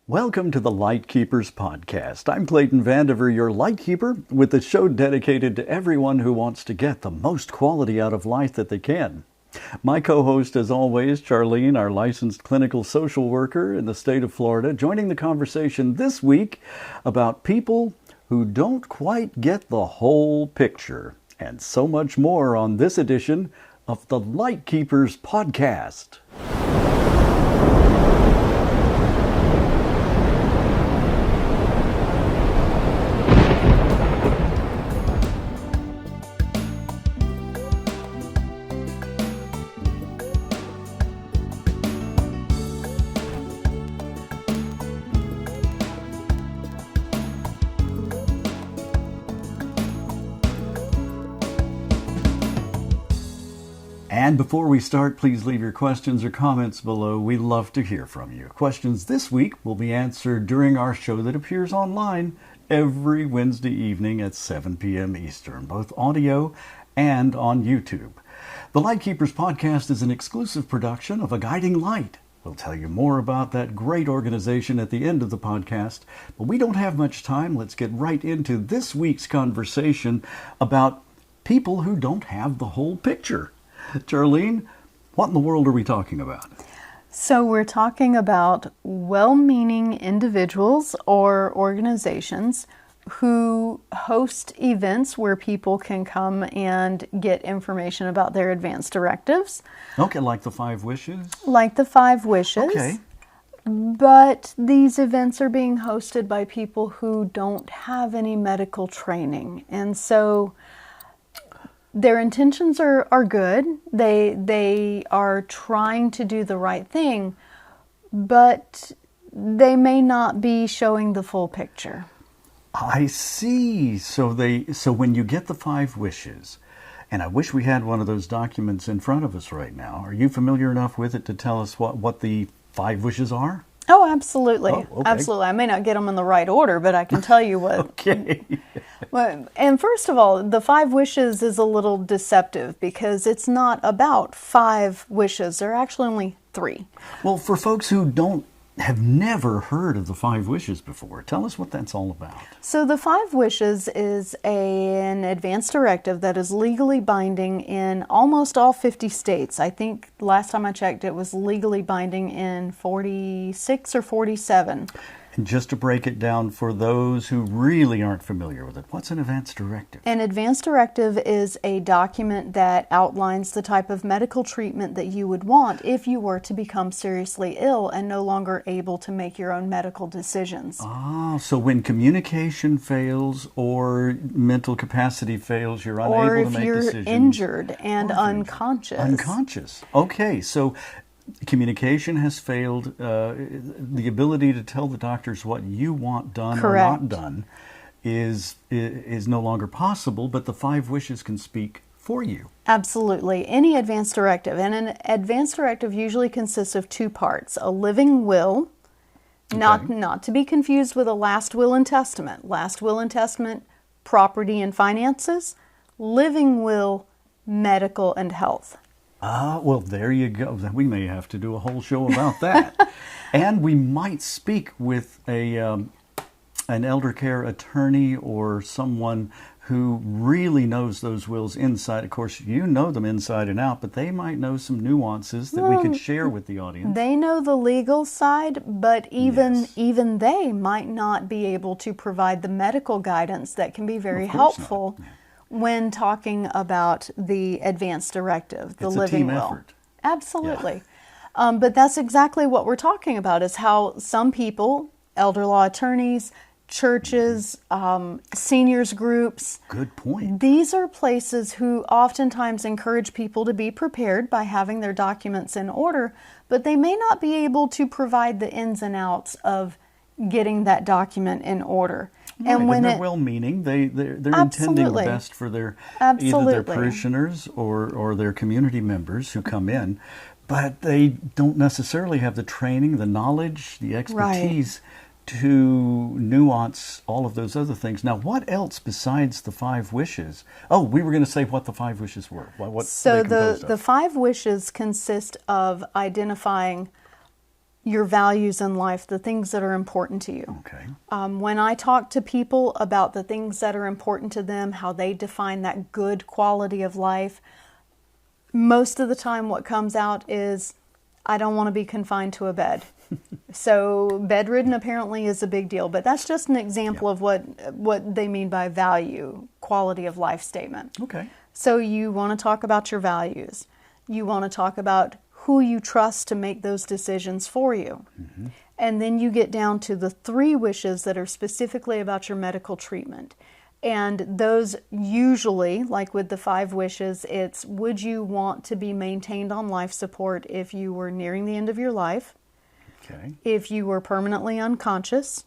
Welcome to the Lightkeepers Podcast. I'm Clayton Vandiver, your Lightkeeper, with a show dedicated to everyone who wants to get the most quality out of life that they can. My co-host, as always, Charlene, our licensed clinical social worker in the state of Florida, joining the conversation this week about people who don't quite get the whole picture, and so much more on this edition of the Lightkeepers Podcast. And before we start, please leave your questions or comments below. We love to hear from you. Questions this week will be answered during our show that appears online every Wednesday evening at 7 p.m. Eastern, both audio and on YouTube. The Lightkeepers Podcast is an exclusive production of A Guiding Light. We'll tell you more about that great organization at the end of the podcast, but we don't have much time. Let's get right into this week's conversation about people who don't have the whole picture. Charlene, what in the world are we talking about? So we're talking about well-meaning individuals or organizations who host events where people can come and get information about their advance directives. Okay, like the 5 Wishes? Like the 5 Wishes. Okay. But these events are being hosted by people who don't have any medical training. And so their intentions are good. They are trying to do the right thing, but they may not be showing the full picture. I see. So when you get the 5 Wishes, and I wish we had one of those documents in front of us right now. Are you familiar enough with it to tell us what the 5 Wishes are? Oh, absolutely. Oh, okay. Absolutely. I may not get them in the right order, but I can tell you what. Okay. And first of all, the 5 Wishes is a little deceptive because it's not about 5 wishes. There are actually only 3. Well, for folks who have never heard of the 5 Wishes before, tell us what that's all about. So the 5 Wishes is an advance directive that is legally binding in almost all 50 states. I think last time I checked it was legally binding in 46 or 47. And just to break it down for those who really aren't familiar with it, what's an advance directive? An advance directive is a document that outlines the type of medical treatment that you would want if you were to become seriously ill and no longer able to make your own medical decisions. Ah, so when communication fails or mental capacity fails, you're unable to make decisions. Or if you're injured and unconscious. Unconscious. Okay, so communication has failed. The ability to tell the doctors what you want done Correct. or not done is no longer possible, but the 5 Wishes can speak for you. Absolutely. Any advance directive. And an advance directive usually consists of 2 parts. A living will, not to be confused with a last will and testament. Last will and testament, property and finances. Living will, medical and health. Well, there you go. We may have to do a whole show about that. And we might speak with an elder care attorney or someone who really knows those wills inside. Of course, you know them inside and out, but they might know some nuances that we could share with the audience. They know the legal side, but even they might not be able to provide the medical guidance that can be very helpful when talking about the advance directive, the living will. It's a team effort. Absolutely. Yeah. But that's exactly what we're talking about, is how some people, elder law attorneys, churches, seniors groups. Good point. These are places who oftentimes encourage people to be prepared by having their documents in order, but they may not be able to provide the ins and outs of getting that document in order. Right, and when they're well-meaning, they're intending the best for either their parishioners or their community members who come in, but they don't necessarily have the training, the knowledge, the expertise to nuance all of those other things. Now, what else besides the 5 wishes? Oh, we were going to say what the 5 wishes were. So the 5 wishes consist of identifying your values in life, the things that are important to you. Okay. When I talk to people about the things that are important to them, how they define that good quality of life, most of the time what comes out is, I don't want to be confined to a bed. So bedridden apparently is a big deal, but that's just an example of what they mean by value, quality of life statement. Okay. So you want to talk about your values. You want to talk about who you trust to make those decisions for you. Mm-hmm. And then you get down to the 3 wishes that are specifically about your medical treatment. And those usually, like with the 5 wishes, it's would you want to be maintained on life support if you were nearing the end of your life? Okay. If you were permanently unconscious,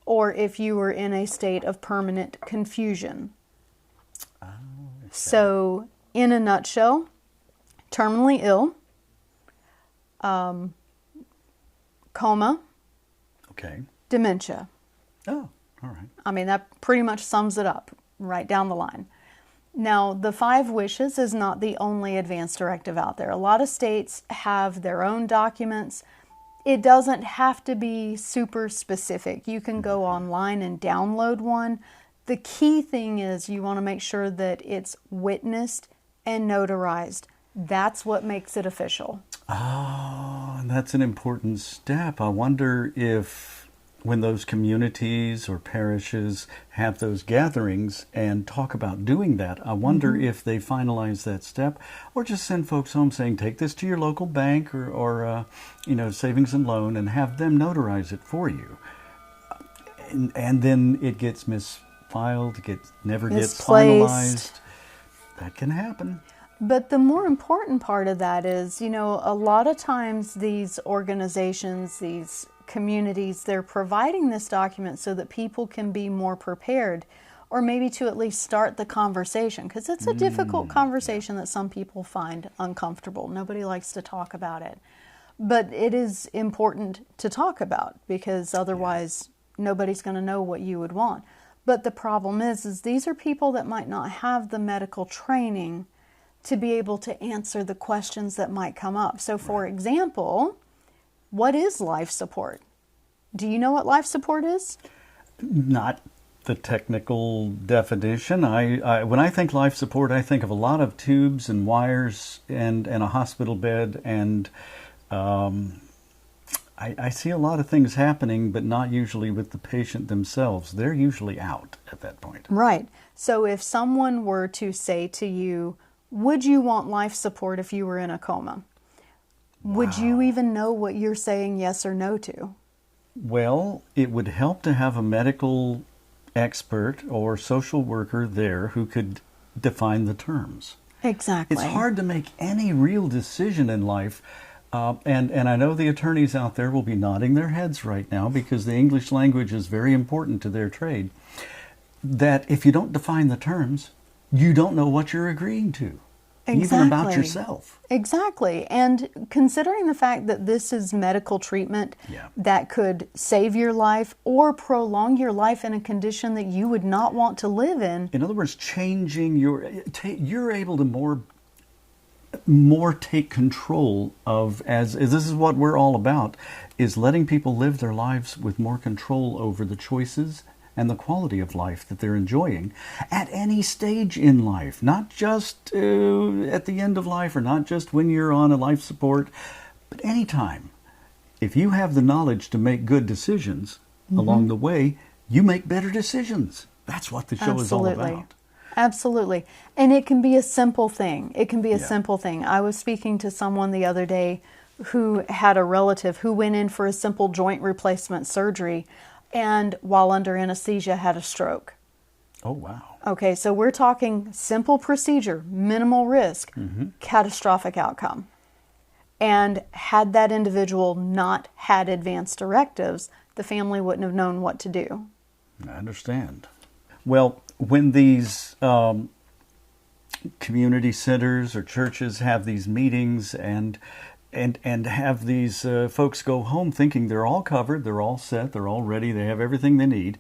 or if you were in a state of permanent confusion. Okay. So, in a nutshell, terminally ill, coma, Okay. dementia. Oh, all right. I mean, that pretty much sums it up right down the line. Now, the 5 wishes is not the only advance directive out there. A lot of states have their own documents. It doesn't have to be super specific. You can go online and download one. The key thing is you want to make sure that it's witnessed and notarized. That's what makes it official. Oh, that's an important step. I wonder if when those communities or parishes have those gatherings and talk about doing that, I wonder if they finalize that step or just send folks home saying, take this to your local bank or savings and loan and have them notarize it for you. And then it gets misfiled, never gets finalized. That can happen. But the more important part of that is, a lot of times these organizations, these communities, they're providing this document so that people can be more prepared, or maybe to at least start the conversation, because it's a difficult conversation that some people find uncomfortable. Nobody likes to talk about it. But it is important to talk about, because otherwise nobody's going to know what you would want. But the problem is these are people that might not have the medical training to be able to answer the questions that might come up. So for example, what is life support? Do you know what life support is? Not the technical definition. When I think life support, I think of a lot of tubes and wires and a hospital bed, and I see a lot of things happening, but not usually with the patient themselves. They're usually out at that point. Right. So if someone were to say to you, would you want life support if you were in a coma? Would you even know what you're saying yes or no to? Well, it would help to have a medical expert or social worker there who could define the terms. Exactly. It's hard to make any real decision in life. And I know the attorneys out there will be nodding their heads right now because the English language is very important to their trade. That if you don't define the terms, you don't know what you're agreeing to, even about yourself. Exactly. And considering the fact that this is medical treatment that could save your life or prolong your life in a condition that you would not want to live in. In other words, changing you're able to more take control of, as this is what we're all about, is letting people live their lives with more control over the choices and the quality of life that they're enjoying at any stage in life, not just at the end of life or not just when you're on a life support, but anytime. If you have the knowledge to make good decisions along the way, you make better decisions. That's what the show is all about. Absolutely. And it can be a simple thing. It can be a simple thing. I was speaking to someone the other day who had a relative who went in for a simple joint replacement surgery and while under anesthesia had a stroke. Oh, wow. Okay, so we're talking simple procedure, minimal risk, catastrophic outcome. And had that individual not had advance directives, the family wouldn't have known what to do. I understand. Well, when these community centers or churches have these meetings and have these folks go home thinking they're all covered, they're all set, they're all ready, they have everything they need,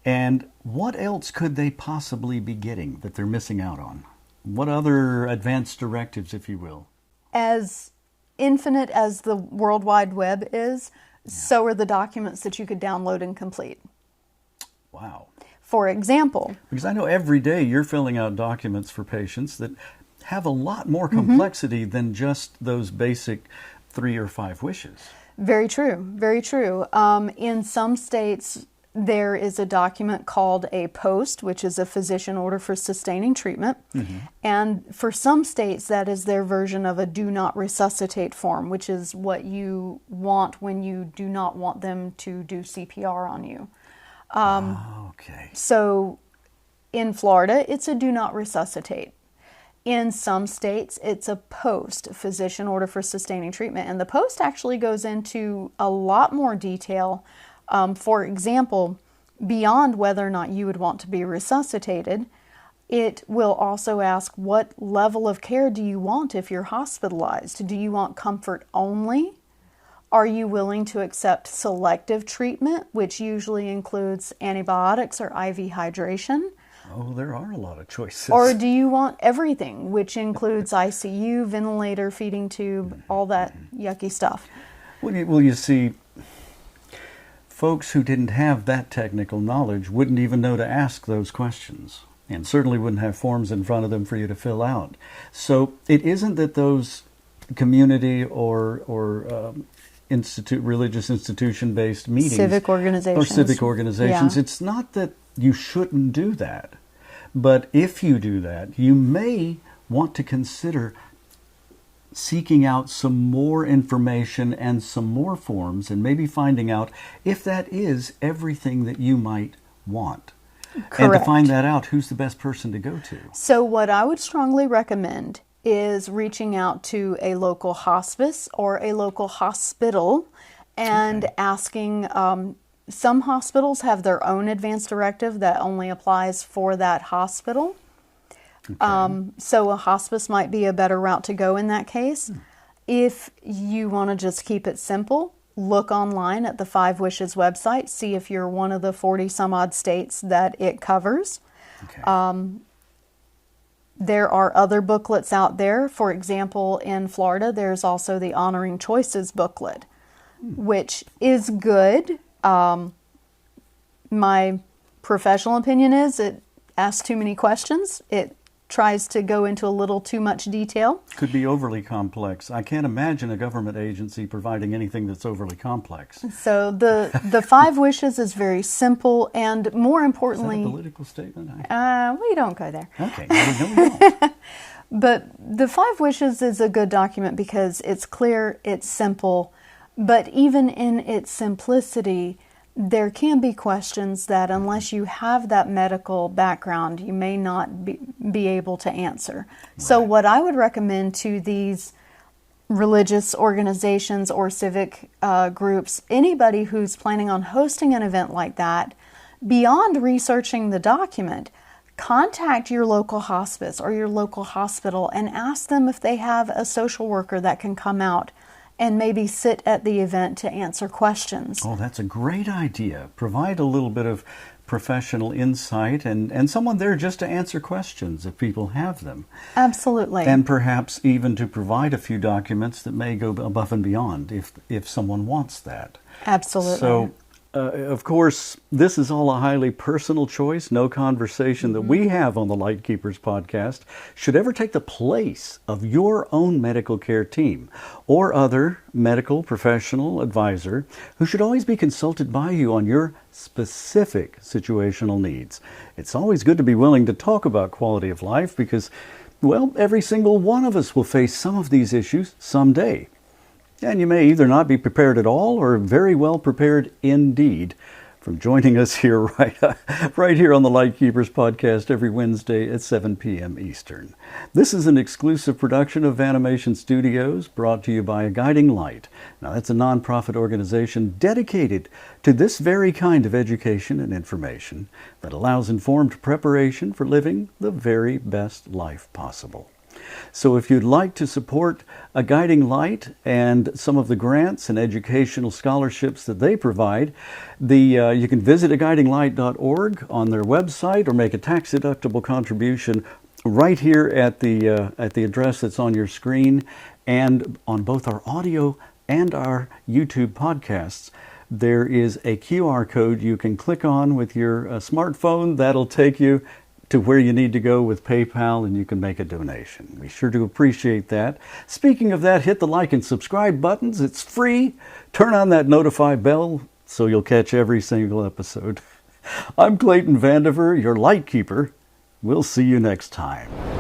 and what else could they possibly be getting that they're missing out on? What other advanced directives, if you will? As infinite as the World Wide Web is, so are the documents that you could download and complete. Wow. For example, because I know every day you're filling out documents for patients that have a lot more complexity than just those basic 3 or 5 wishes. very true, very true. In some states, there is a document called a POST, which is a physician order for sustaining treatment. And for some states, that is their version of a do not resuscitate form, which is what you want when you do not want them to do CPR on you. Okay. So in Florida, it's a do not resuscitate. In some states, it's a POST, physician order for sustaining treatment. And the POST actually goes into a lot more detail. For example, beyond whether or not you would want to be resuscitated, it will also ask what level of care do you want if you're hospitalized? Do you want comfort only? Are you willing to accept selective treatment, which usually includes antibiotics or IV hydration? Oh, there are a lot of choices. Or do you want everything, which includes ICU, ventilator, feeding tube, all that yucky stuff? Well, you see, folks who didn't have that technical knowledge wouldn't even know to ask those questions, and certainly wouldn't have forms in front of them for you to fill out. So it isn't that those community or religious institution-based meetings, Civic organizations. Yeah. It's not that you shouldn't do that, but if you do that, you may want to consider seeking out some more information and some more forms, and maybe finding out if that is everything that you might want. Correct. And to find that out, who's the best person to go to? So what I would strongly recommend is reaching out to a local hospice or a local hospital and asking. Some hospitals have their own advance directive that only applies for that hospital. So a hospice might be a better route to go in that case. If you want to just keep it simple, look online at the 5 Wishes website, see if you're one of the 40 some odd states that it covers. There are other booklets out there. For example, in Florida, there's also the Honoring Choices booklet, which is good. My professional opinion is it asks too many questions. It tries to go into a little too much detail. Could be overly complex. I can't imagine a government agency providing anything that's overly complex. So the 5 Wishes is very simple, and more importantly... Is that a political statement? We don't go there. Okay, no, we don't. But the 5 Wishes is a good document because it's clear, it's simple, but even in its simplicity, there can be questions that unless you have that medical background, you may not be able to answer. Right. So what I would recommend to these religious organizations or civic groups, anybody who's planning on hosting an event like that, beyond researching the document, contact your local hospice or your local hospital and ask them if they have a social worker that can come out and maybe sit at the event to answer questions. Oh, that's a great idea. Provide a little bit of professional insight and someone there just to answer questions if people have them. Absolutely. And perhaps even to provide a few documents that may go above and beyond if someone wants that. Absolutely. So, of course, this is all a highly personal choice. No conversation that we have on the Lightkeepers podcast should ever take the place of your own medical care team or other medical professional advisor who should always be consulted by you on your specific situational needs. It's always good to be willing to talk about quality of life because, well, every single one of us will face some of these issues someday. And you may either not be prepared at all or very well prepared indeed. From joining us here right here on the Lightkeepers podcast every Wednesday at 7 p.m. Eastern. This is an exclusive production of Vanimation Studios brought to you by A Guiding Light. Now that's a nonprofit organization dedicated to this very kind of education and information that allows informed preparation for living the very best life possible. So if you'd like to support A Guiding Light and some of the grants and educational scholarships that they provide, you can visit aguidinglight.org on their website or make a tax-deductible contribution right here at the address that's on your screen. And on both our audio and our YouTube podcasts, there is a QR code you can click on with your smartphone. That'll take you to where you need to go with PayPal, and you can make a donation. We sure do appreciate that. Speaking of that, hit the like and subscribe buttons. It's free. Turn on that notify bell so you'll catch every single episode. I'm Clayton Vandiver, your Lightkeeper. We'll see you next time.